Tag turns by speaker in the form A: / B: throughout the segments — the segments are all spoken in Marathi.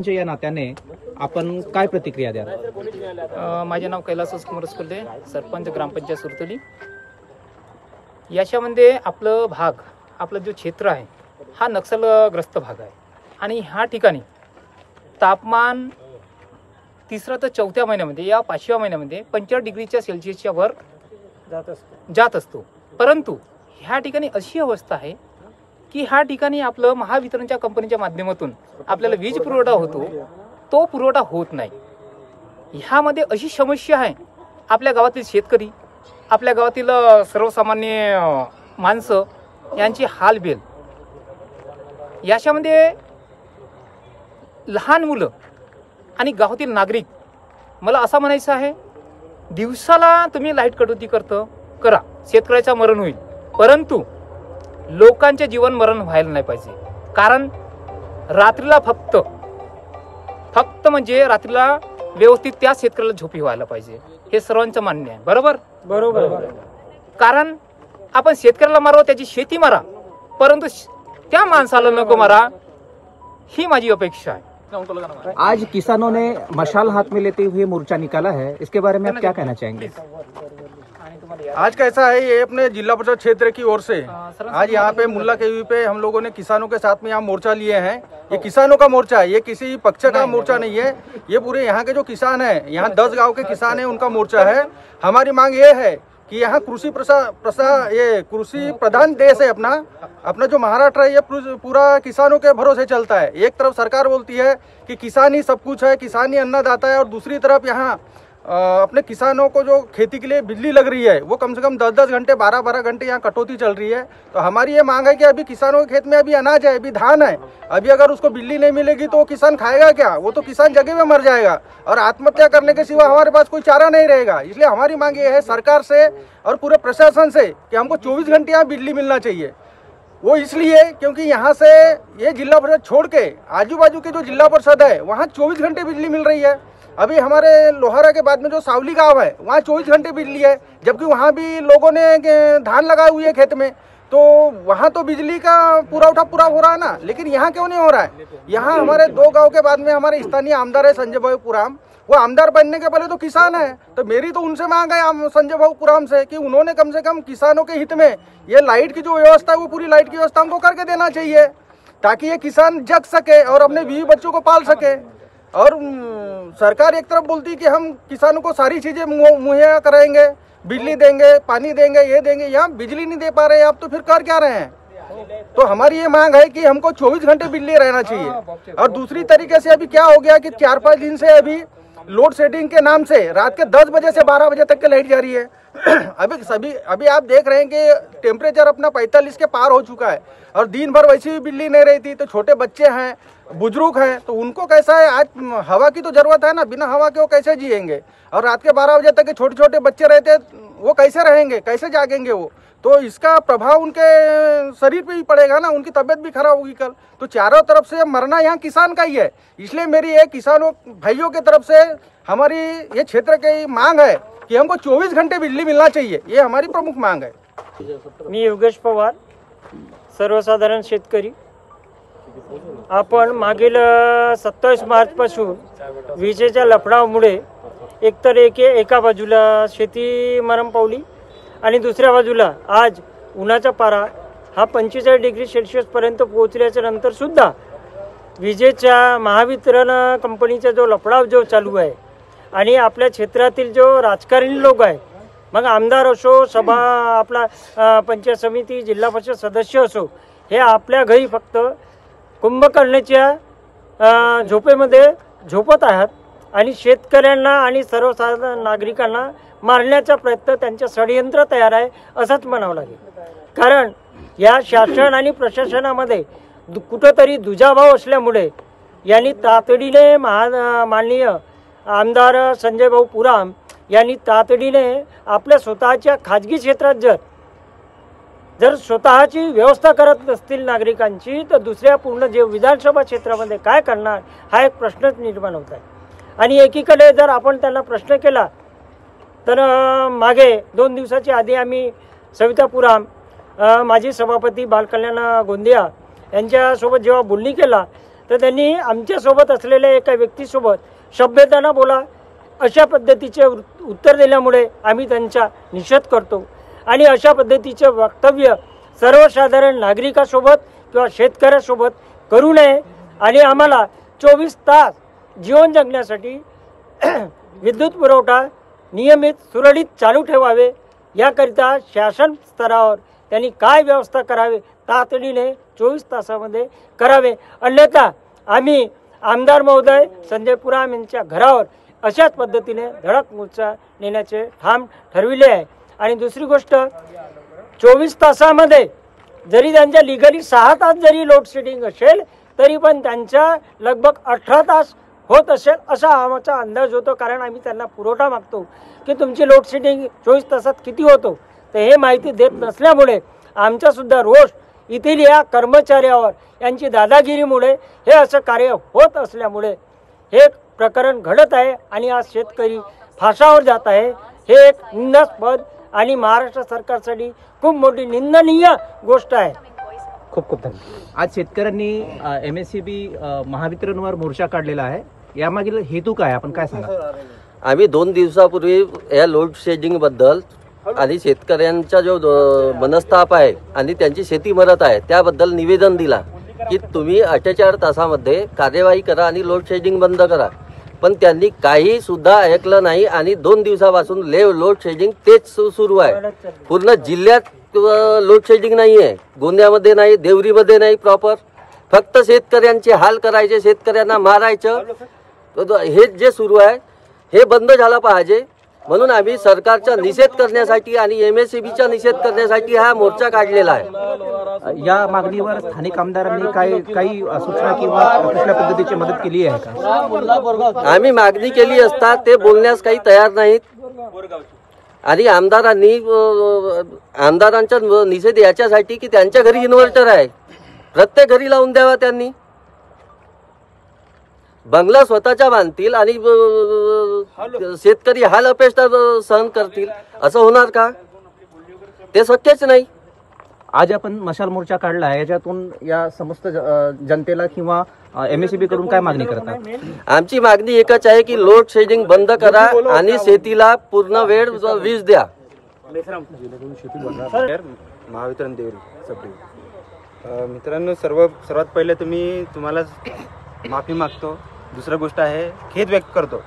A: या नात्याने आपण काय प्रतिक्रिया द्याल?
B: माझे नाव कैलास कुमार स्कुल्ले, सरपंच ग्रामपंचायत सुरतोली। याच्यामध्ये आपलं जो क्षेत्र आहे हा नक्षलग्रस्त भाग आहे आणि ह्या ठिकाणी तापमान 3 ते 4 महिन्यामध्ये या 5व्या महिन्यामध्ये 45 डिग्रीच्या सेल्सिअसच्या वर जात असतो। परंतु ह्या ठिकाणी अशी अवस्था आहे की ह्या ठिकाणी आपलं महावितरणच्या कंपनीच्या माध्यमातून आपल्याला वीज पुरवठा होतो, तो पुरवठा होत नाही। ह्यामध्ये अशी समस्या आहे, आपल्या गावातील शेतकरी, आपल्या गावातील सर्वसामान्य माणसं यांची हालबेल। याच्यामध्ये लहान मुलं आणि गावातील नागरिक, मला असं म्हणायचं आहे, दिवसाला तुम्ही लाईट कटौती करा, शेतकऱ्याचं मरण होईल, परंतु लोकांचे जीवन मरण व्हायला नाही पाहिजे। कारण रात्रीला फक्त म्हणजे रात्रीला व्यवस्थित त्या शेतकऱ्याला झोपी व्हायला पाहिजे, हे सर्वांचं मान्य आहे। बरोबर। कारण आपण शेतकऱ्याला मारा, त्याची शेती मारा, परंतु त्या माणसाला नको मारा, ही माझी अपेक्षा आहे।
A: आज किसानों ने मशाल हाथ में लेते हुए मोर्चा निकाला है, इसके बारे में आप क्या कहना चाहेंगे?
C: आज कैसा है, ये अपने जिला परिषद क्षेत्र की ओर से आज यहाँ पे मुल्ला केवी पे हम लोगों ने किसानों के साथ में यहाँ मोर्चा लिए हैं। ये किसानों का मोर्चा है, ये किसी पक्ष का मोर्चा नहीं है, ये पूरे यहाँ के जो किसान हैं, यहाँ 10 गांव के किसान हैं, उनका मोर्चा है। हमारी मांग ये है कि यहाँ कृषि प्रधान देश है अपना जो महाराष्ट्र है, ये पूरा किसानों के भरोसे चलता है। एक तरफ सरकार बोलती है कि किसान ही सब कुछ है, किसान ही अन्नदाता है, और दूसरी तरफ यहाँ अपने किसानों को जो खेती के लिए बिजली लग रही है वो कम से कम 10-10 घंटे 12-12 घंटे यहाँ कटौती चल रही है। तो हमारी ये मांग है कि अभी किसानों के खेत में अभी अनाज है, अभी धान है, अभी अगर उसको बिजली नहीं मिलेगी तो वो किसान खाएगा क्या? वो तो किसान जगह में मर जाएगा और आत्महत्या करने के सिवा हमारे पास कोई चारा नहीं रहेगा। इसलिए हमारी मांग ये है सरकार से और पूरे प्रशासन से कि हमको 24 घंटे यहाँ बिजली मिलना चाहिए। वो इसलिए क्योंकि यहाँ से ये जिला परिषद छोड़ के आजू बाजू के जो जिला परिषद है वहाँ 24 घंटे बिजली मिल रही है। अभी हमारे लोहारा के बाद में जो सावली गांव है वहाँ 24 घंटे बिजली है, जबकि वहाँ भी लोगों ने धान लगाए हुए है खेत में, तो वहाँ तो बिजली का पुरवठा पूरा हो रहा है ना, लेकिन यहाँ क्यों नहीं हो रहा है? यहाँ हमारे 2 गांव के बाद में हमारे स्थानीय आमदार है संजय भाई पुराम, वो आमदार बनने के पहले तो किसान है, तो मेरी तो उनसे मांग है संजय भाई पुराम से कि उन्होंने कम से कम किसानों के हित में ये लाइट की जो व्यवस्था है वो पूरी लाइट की व्यवस्था हमको करके देना चाहिए, ताकि ये किसान जग सके और अपने बीवी बच्चों को पाल सके। और सरकार एक तरफ बोलती कि हम किसानों को सारी चीजें मुहैया कराएंगे, बिजली देंगे, पानी देंगे, ये देंगे, यहाँ बिजली नहीं दे पा रहे हैं आप, तो फिर कर क्या रहे हैं? तो हमारी ये मांग है कि हमको 24 घंटे बिजली रहना चाहिए। और दूसरी तरीके से अभी क्या हो गया कि 4-5 दिन से अभी लोड शेडिंग के नाम से रात के 10 बजे से 12 बजे तक की लाइट जा रही है। अभी आप देख रहे हैं कि टेम्परेचर अपना 45 के पार हो चुका है और दिन भर वैसे भी बिजली नहीं रहती। तो छोटे बच्चे हैं, बुजुर्ग हैं, तो उनको कैसा है, आज हवा की तो जरूरत है ना, बिना हवा के वो कैसे जिएंगे? और रात के 12 बजे तक के छोटे छोटे बच्चे रहते हैं, वो कैसे रहेंगे, कैसे जागेंगे वो? तो इसका प्रभाव उनके शरीर पे भी पड़ेगा ना, उनकी तबीयत भी खराब होगी कल। तो चारों तरफ से मरना यहाँ किसान का ही है। इसलिए मेरी ये किसानों भाइयों की तरफ से हमारी ये क्षेत्र की मांग है कि हमको 24 घंटे बिजली मिलना चाहिए, ये हमारी प्रमुख मांग है।
D: मी योगेश पवार, सर्वसाधारण शेतकरी। आपण मागील 27 मार्चपासून विजेच्या लफडामुळे एकतर एका बाजूला शेती मरण पावली आणि दुसऱ्या बाजूला आज उन्हाचा पारा हा 45 डिग्री सेल्सिअसपर्यंत पोहोचल्याच्या नंतर सुद्धा विजेच्या महावितरण कंपनीचा जो लफडाव जो चालू आहे आणि आपल्या क्षेत्रातील जो राजकारणी लोक आहे, मग आमदार असो, सभा आपला पंचायत समिती, जिल्हा परिषद सदस्य असो, हे आपल्या घरी फक्त कुंभकर्णाच्या झोपेमध्ये झोपत आहेत आणि शेतकऱ्यांना आणि सर्वसाधारण नागरिकांना मारण्याचा प्रयत्न, त्यांचे षडयंत्र तयार आहे असंच म्हणावं लागेल। कारण या शासन आणि प्रशासनामध्ये कुठंतरी दुजाभाव असल्यामुळे यांनी तातडीने माननीय आमदार संजय भाऊ पुराम यांनी तातडीने आपल्या स्वतःच्या खाजगी क्षेत्रात जर स्वतःची व्यवस्था करत नसतील नागरिकांची, तर दुसऱ्या पूर्ण जे विधानसभा क्षेत्रामध्ये काय करणार हा एक प्रश्नच निर्माण होत आहे। आणि एकीकडे जर आपण त्यांना प्रश्न केला तर मागे 2 दिवसाच्या आधी आम्ही सविता पुराम, माजी सभापती बालकल्याण गोंदिया यांच्यासोबत जेव्हा बोलणी केला तर त्यांनी आमच्यासोबत असलेल्या एका व्यक्तीसोबत सभ्यतानं बोला अशा पद्धतीचे उत्तर दिल्यामुळे आम्ही त्यांचा निषेध करतो आणि अशा पद्धतीचे वक्तव्य सर्वसाधारण नागरिकासोबत किंवा शेतकऱ्यासोबत करू नये आणि आम्हाला 24 तास जीवन जगण्यासाठी विद्युत पुरवठा नियमित सुरळीत चालू ठेवावे याकरिता शासन स्तरावर त्यांनी काय व्यवस्था करावे तातडीने 24 तासामध्ये करावे, अन्यथा आम्ही आमदार महोदय संजय पुराम यांच्या घरावर अशाच पद्धतीने धडक मोर्चा नेण्याचे ठाम ठरविले आहे। आणि दुसरी गोष्ट 24 तासामध्ये जरी त्यांच्या लिगली 6 तास जरी लोड शेडिंग असेल तरी पण त्यांच्या लगभग 18 तास होत असेल असा आमचा अंदाज होतो, कारण आम्ही त्यांना पुरवठा मागतो की तुमची लोड शेडिंग 24 तासात किती होतो, तर हे माहिती देत नसल्यामुळे आमचासुद्धा रोष येथील या कर्मचाऱ्यावर यांची दादागिरीमुळे हे असं कार्य होत असल्यामुळे हे प्रकरण घडत आहे आणि आज शेतकरी फासावर जात आहे। हे एक निंदास्पद आणि महाराष्ट्र सरकारसाठी खूप मोठी निंदनीय गोष्ट आहे।
A: खूप खूप धन्यवाद। आज शेतकऱ्यांनी MSCB महावितरणवर मोर्चा काढलेला आहे, यामागील हेतू काय आपण काय सांगा?
E: आम्ही 2 दिवसापूर्वी या लोड शेडिंग बद्दल आणि शेतकऱ्यांचा जो मनस्ताप आहे आणि त्यांची शेती मरत आहे त्याबद्दल निवेदन दिला की तुम्ही 48 तासामध्ये कार्यवाही करा आणि लोड शेडिंग बंद करा, पण त्यांनी काही सुद्धा ऐकलं नाही आणि 2 दिवसापासून लोड शेडिंग तेच सुरू आहे। पूर्ण जिल्ह्यात लोड शेडिंग नाही आहे, गोंदियामध्ये नाही, देवरीमध्ये नाही, प्रॉपर फक्त शेतकऱ्यांचे हाल करायचे, शेतकऱ्यांना मारायचं, हे जे सुरू आहे हे बंद झालं पाहिजे। म्हणून आम्ही सरकारचा निषेध करण्यासाठी आणि MSCBचा निषेध करण्यासाठी हा मोर्चा काढलेला आहे।
A: या मागणीवर स्थानिक आमदारांनी काही सूचना किंवा कुठल्या पद्धतीची मदत केली आहे का?
E: आम्ही मागणी केली असता ते बोलण्यास काही तयार नाहीत आणि आमदारांचा निषेध याच्यासाठी की त्यांच्या घरी इन्व्हर्टर आहे, प्रत्येक घरी लावून द्यावा त्यांनी, बंगला स्वतःच्या बांधतील आणि शेतकरी हाल अपेष्टा सहन करतील, असं होणार का? ते शक्यच नाही।
A: आज आपण मशाल मोर्चा काढला आहे, याच्यातून या समस्त जनतेला किंवा MSCB कडून काय मागणी करतात?
E: आमची मागणी एकच आहे की लोड शेडिंग बंद करा आणि शेतीला पूर्ण वेळ वीज द्या।
F: महावितरण देवरी सबडिव्हिजन। मित्रांनो, सर्वात पहिले तुम्हाला माफी मागतो। दुसरी गोष्ट आहे खेद व्यक्त करतो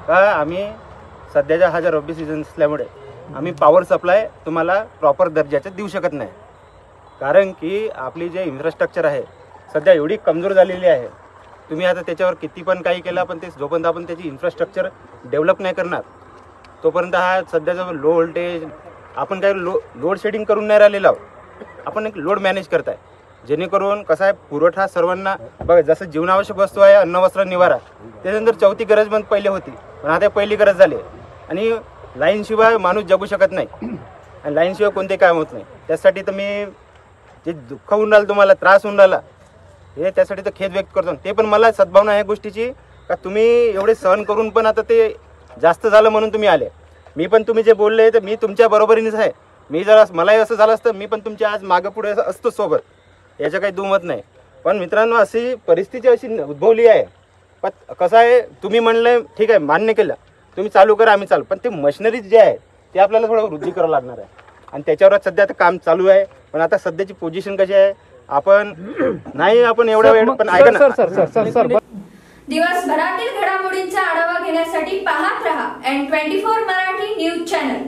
F: का आम्ही सध्याच्या हा रब्बी सीझन असल्यामुळे आम्ही पॉवर सप्लाय तुम्हाला प्रॉपर दर्जाचे देऊ शकत नाही, कारण की आपली जे इन्फ्रास्ट्रक्चर आहे सध्या एवढी कमजोर झालेली आहे। तुम्ही आता त्याच्यावर किती पण काही केलं पण ते जोपर्यंत आपण त्याची इन्फ्रास्ट्रक्चर डेव्हलप नाही करणार तोपर्यंत हा सध्याचा लो व्होल्टेज आपण काही लोड शेडिंग करून नाही राहिलेलो आहोत, आपण एक लोड मॅनेज करताय, जेणेकरून कसं आहे पुरवठा सर्वांना बघा, जसं जीवनावश्यक वस्तू आहे अन्न वस्त्र निवारा, त्याच्यानंतर चौथी गरज पण पहिले होती पण आता पहिली गरज झाली आणि लाईनशिवाय माणूस जगू शकत नाही आणि लाईनशिवाय कोणते काम होत नाही। त्यासाठी तर मी जे दुःख होऊन राहिलं, तुम्हाला त्रास होऊन राहिला, हे त्यासाठी तर खेद व्यक्त करतो। ते पण मला सद्भावना आहे गोष्टीची का तुम्ही एवढे सहन करून पण आता ते जास्त झालं म्हणून तुम्ही आले। मी पण तुम्ही जे बोलले तर मी तुमच्या बरोबरीनेच आहे, मी जर मलाही असं झालं असतं मी पण तुमच्या आज मागं पुढे असतो सोबत, याचं काही दुमत नाही। पण मित्रांनो, अशी परिस्थिती अशी उद्भवली आहे, पण कसं आहे तुम्ही म्हणलं ठीक आहे मान्य केलं, तुम्ही चालू करा आम्ही चालू, पण ते मशिनरीज जे आहे ते आपल्याला थोडं वृद्धी करावं लागणार आहे आणि त्याच्यावर सध्या आता काम चालू आहे। पण आता सध्याची पोझिशन कशी आहे आपण नाही आपण एवढा वेळ पण ऐका ना
G: दिवसभरातील घडामोडींचा आढावा घेण्यासाठी पाहत रहा N24 मराठी न्यूज चॅनल।